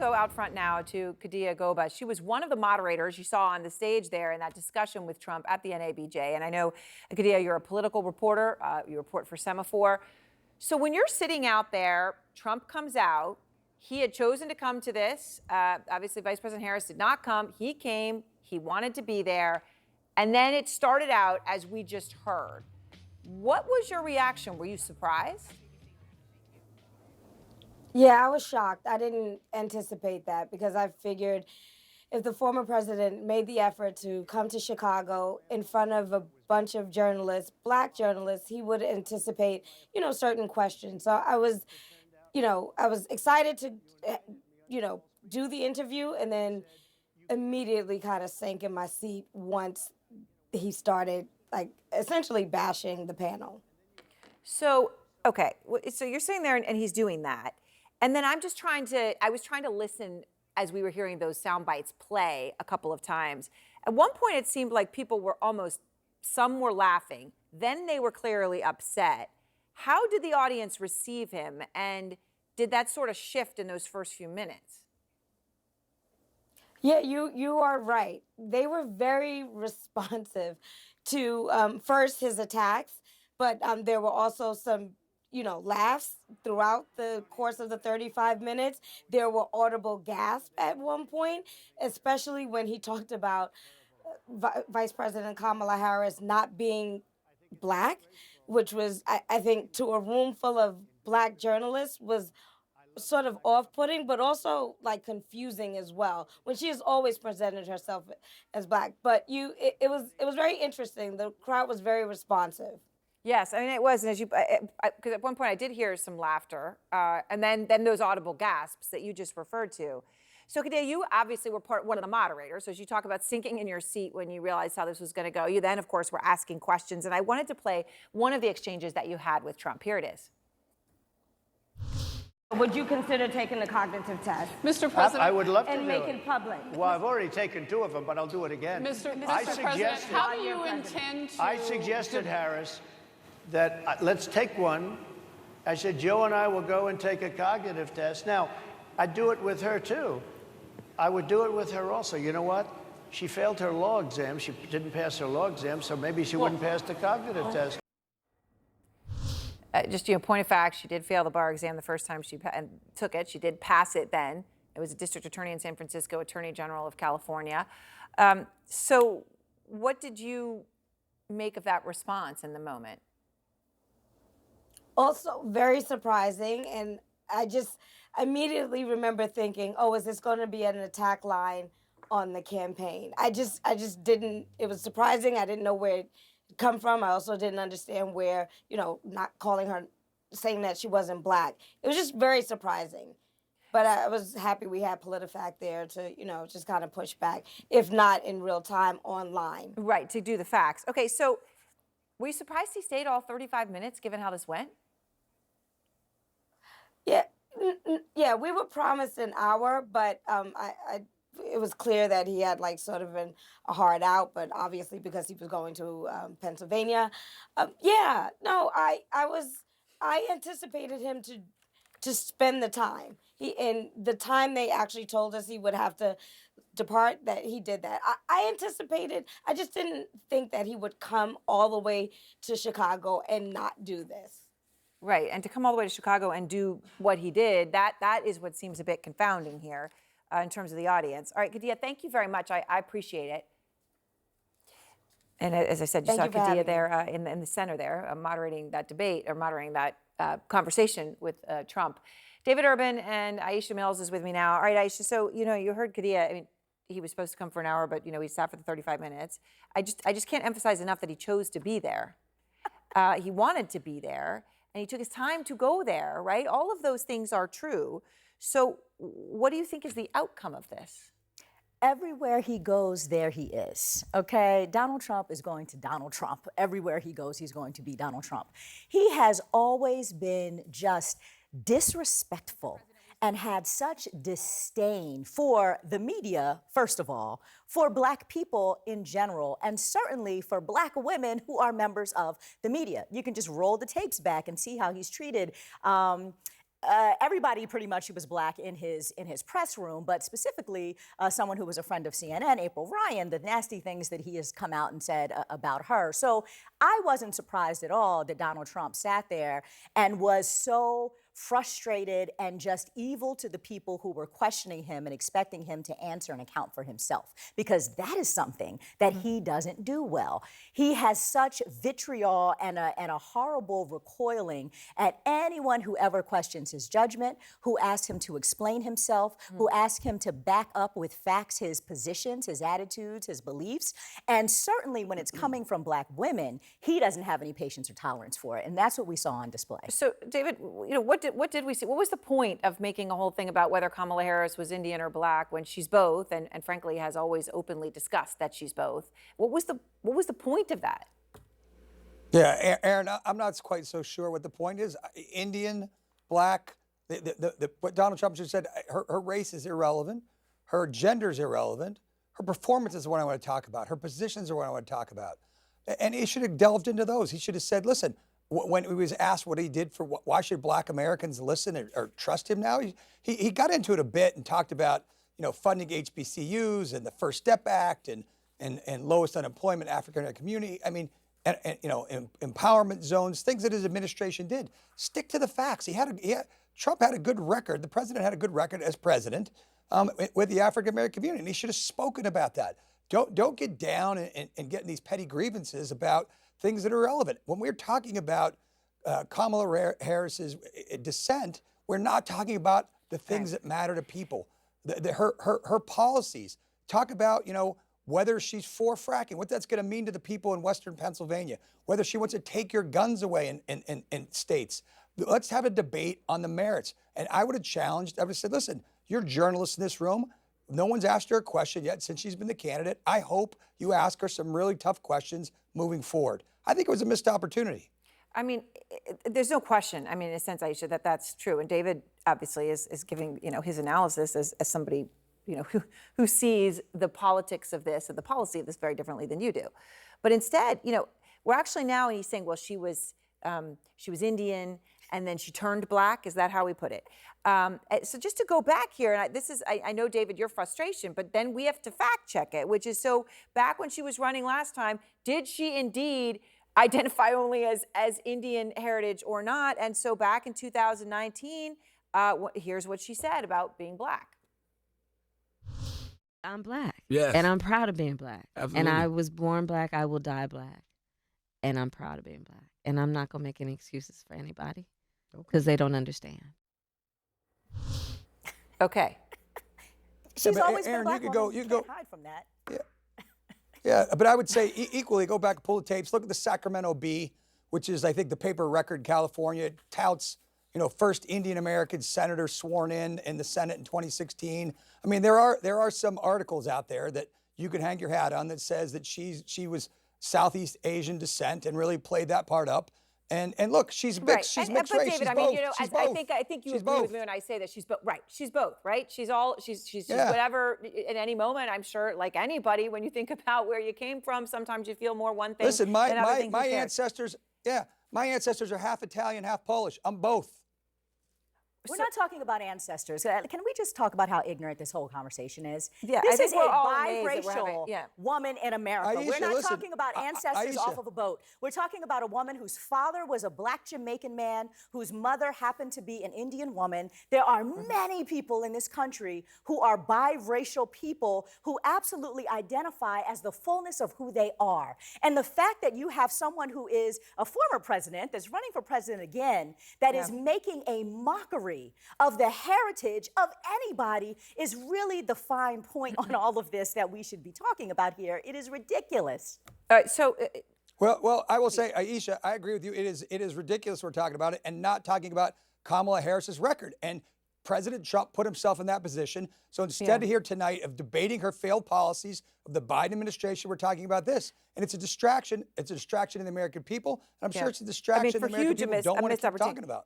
go out front now to Kadia Goba. She was one of the moderators you saw on the stage there in that discussion with Trump at the NABJ. And I know, Kadia, you're a political reporter. You report for Semaphore. So when you're sitting out there, Trump comes out. He had chosen to come to this. Obviously, Vice President Harris did not come. He came. He wanted to be there. And then it started out as we just heard. What was your reaction? Were you surprised? Yeah, I was shocked. I didn't anticipate that because I figured if the former president made the effort to come to Chicago in front of a bunch of journalists, black journalists, he would anticipate, certain questions. So I was, I was excited to, do the interview, and then immediately kind of sank in my seat once he started, essentially bashing the panel. So, okay, so you're sitting there and he's doing that. And then I was trying to listen as we were hearing those sound bites play a couple of times. At one point, it seemed like people were some were laughing. Then they were clearly upset. How did the audience receive him? And did that sort of shift in those first few minutes? Yeah, you are right. They were very responsive to first his attacks, but there were also some laughs throughout the course of the 35 minutes. There were audible gasps at one point, especially when he talked about Vice President Kamala Harris not being black, which was, I think, to a room full of black journalists was sort of off-putting, but also confusing as well, when she has always presented herself as black. But it was very interesting. The crowd was very responsive. Yes, I mean, it was. And as because at one point I did hear some laughter, and then those audible gasps that you just referred to. So, Kadia, you obviously were one of the moderators. So as you talk about sinking in your seat when you realized how this was going to go, you then, of course, were asking questions. And I wanted to play one of the exchanges that you had with Trump. Here it is. Would you consider taking the cognitive test? Mr. President, I would love to and do make it. it public. Well, I've already taken 2 of them, but I'll do it again. Mr. I President, how do you intend to... I suggested, Harris, that let's take one. I said, Joe and I will go and take a cognitive test. Now, I'd do it with her, too. I would do it with her also. You know what? She failed her law exam. She didn't pass her law exam, so maybe she wouldn't pass the cognitive test. Just, point of fact, she did fail the bar exam the first time she took it. She did pass it then. It was a district attorney in San Francisco, Attorney General of California. So what did you make of that response in the moment? Also very surprising, and I just immediately remember thinking, oh, is this going to be an attack line on the campaign? I just didn't. It was surprising. I didn't know where it come from. I also didn't understand where, not calling her, saying that she wasn't black. It was just very surprising. But I was happy we had PolitiFact there to, just kind of push back, if not in real time, online. Right, to do the facts. Okay, so were you surprised he stayed all 35 minutes, given how this went? Yeah, we were promised an hour, but it was clear that he had sort of a hard out, but obviously because he was going to Pennsylvania. I anticipated him to spend the time. And the time they actually told us he would have to depart, that he did that. I anticipated, I just didn't think that he would come all the way to Chicago and not do this. Right, and to come all the way to Chicago and do what he did, that is what seems a bit confounding here in terms of the audience. All right, Kadia, thank you very much. I appreciate it. And as I said, you saw Kadia there in the center there, moderating that debate, or moderating that conversation with Trump. David Urban and Aisha Mills is with me now. All right, Aisha, so, you heard Kadia. I mean, he was supposed to come for an hour, but, he sat for the 35 minutes. I just can't emphasize enough that he chose to be there. He wanted to be there. And he took his time to go there, right? All of those things are true. So what do you think is the outcome of this? Everywhere he goes, there he is, okay? Donald Trump is going to Donald Trump. Everywhere he goes, he's going to be Donald Trump. He has always been just disrespectful and had such disdain for the media, first of all, for Black people in general, and certainly for Black women who are members of the media. You can just roll the tapes back and see how he's treated everybody pretty much who was black in his press room, but specifically someone who was a friend of CNN, April Ryan, the nasty things that he has come out and said about her. So I wasn't surprised at all that Donald Trump sat there and was so frustrated and just evil to the people who were questioning him and expecting him to answer and account for himself, because that is something that he doesn't do well. He has such vitriol and a horrible recoiling at anyone who ever questions his judgment, who asks him to explain himself, who asks him to back up with facts his positions, his attitudes, his beliefs. And certainly when it's coming from black women, he doesn't have any patience or tolerance for it. And that's what we saw on display. So, David, what did we see? What was the point of making a whole thing about whether Kamala Harris was Indian or black when she's both, and frankly has always openly discussed that she's both? What was the point of that? Yeah, Aaron, I'm not quite so sure what the point is. Indian, black, what Donald Trump just said, her race is irrelevant, her gender is irrelevant, her performance is what I want to talk about, her positions are what I want to talk about. And he should have delved into those. He should have said, listen, when he was asked what he did for why should black Americans listen or trust him now, he got into it a bit and talked about, funding HBCUs and the First Step Act and lowest unemployment African American community. I mean, and empowerment zones, things that his administration did. Stick to the facts. Trump had a good record. The president had a good record as president with the African American community, and he should have spoken about that. Don't get down and get in these petty grievances about things that are irrelevant. When we're talking about Kamala Harris's dissent, we're not talking about the things that matter to people. Her policies. Talk about, whether she's for fracking, what that's going to mean to the people in Western Pennsylvania, whether she wants to take your guns away in states. Let's have a debate on the merits. And I would have said, listen, you're journalists in this room. No one's asked her a question yet since she's been the candidate. I hope you ask her some really tough questions moving forward. I think it was a missed opportunity. I mean, there's no question. I mean, in a sense, Aisha, that's true. And David obviously is giving, his analysis as somebody, who sees the politics of this and the policy of this very differently than you do. But instead, we're actually now, he's saying, well, she was Indian and then she turned black. Is that how we put it? So just to go back here, and I know, David, your frustration, but then we have to fact check it, which is, so back when she was running last time, did she indeed identify only as Indian heritage or not? And so back in 2019, here's what she said about being black. I'm black. Yes. And I'm proud of being black. Absolutely. And I was born black. I will die black. And I'm proud of being black. And I'm not going to make any excuses for anybody because they don't understand. Okay. She's always Aaron, been black. you could go hide from that. Yeah, but I would say equally, go back, pull the tapes, look at the Sacramento Bee, which is, I think, the paper of record in California. It touts, first Indian American senator sworn in the Senate in 2016. I mean, there are some articles out there that you could hang your hat on that says that she was Southeast Asian descent and really played that part up. And look, she's mixed. Right. She's But mixed race. David, She's I mean, both. She's I both. think you She's agree both. with me when I say that she's both. Right. She's both. Right. She's Yeah. whatever. At any moment, I'm sure, like anybody, when you think about where you came from, sometimes you feel more one thing. Listen, than other things. my Who cares? ancestors, my ancestors are half Italian, half Polish. I'm both. We're not talking about ancestors. Can we just talk about how ignorant this whole conversation is? Yeah, this I think is we're a all amazed that we're having- biracial yeah. woman in America. We're Aisha, not listen, talking about ancestors Aisha. off of a boat. We're talking about a woman whose father was a black Jamaican man, whose mother happened to be an Indian woman. There are many people in this country who are biracial people who absolutely identify as the fullness of who they are. And the fact that you have someone who is a former president that's running for president again, that is making a mockery of the heritage of anybody is really the fine point on all of this that we should be talking about here. It is ridiculous. All right. So. Well, I will say, Aisha, I agree with you. It is ridiculous we're talking about it and not talking about Kamala Harris's record. And President Trump put himself in that position. So instead here tonight of debating her failed policies of the Biden administration, we're talking about this. And it's a distraction. It's a distraction in the American people. And I'm sure it's a distraction the American people don't want to keep talking about.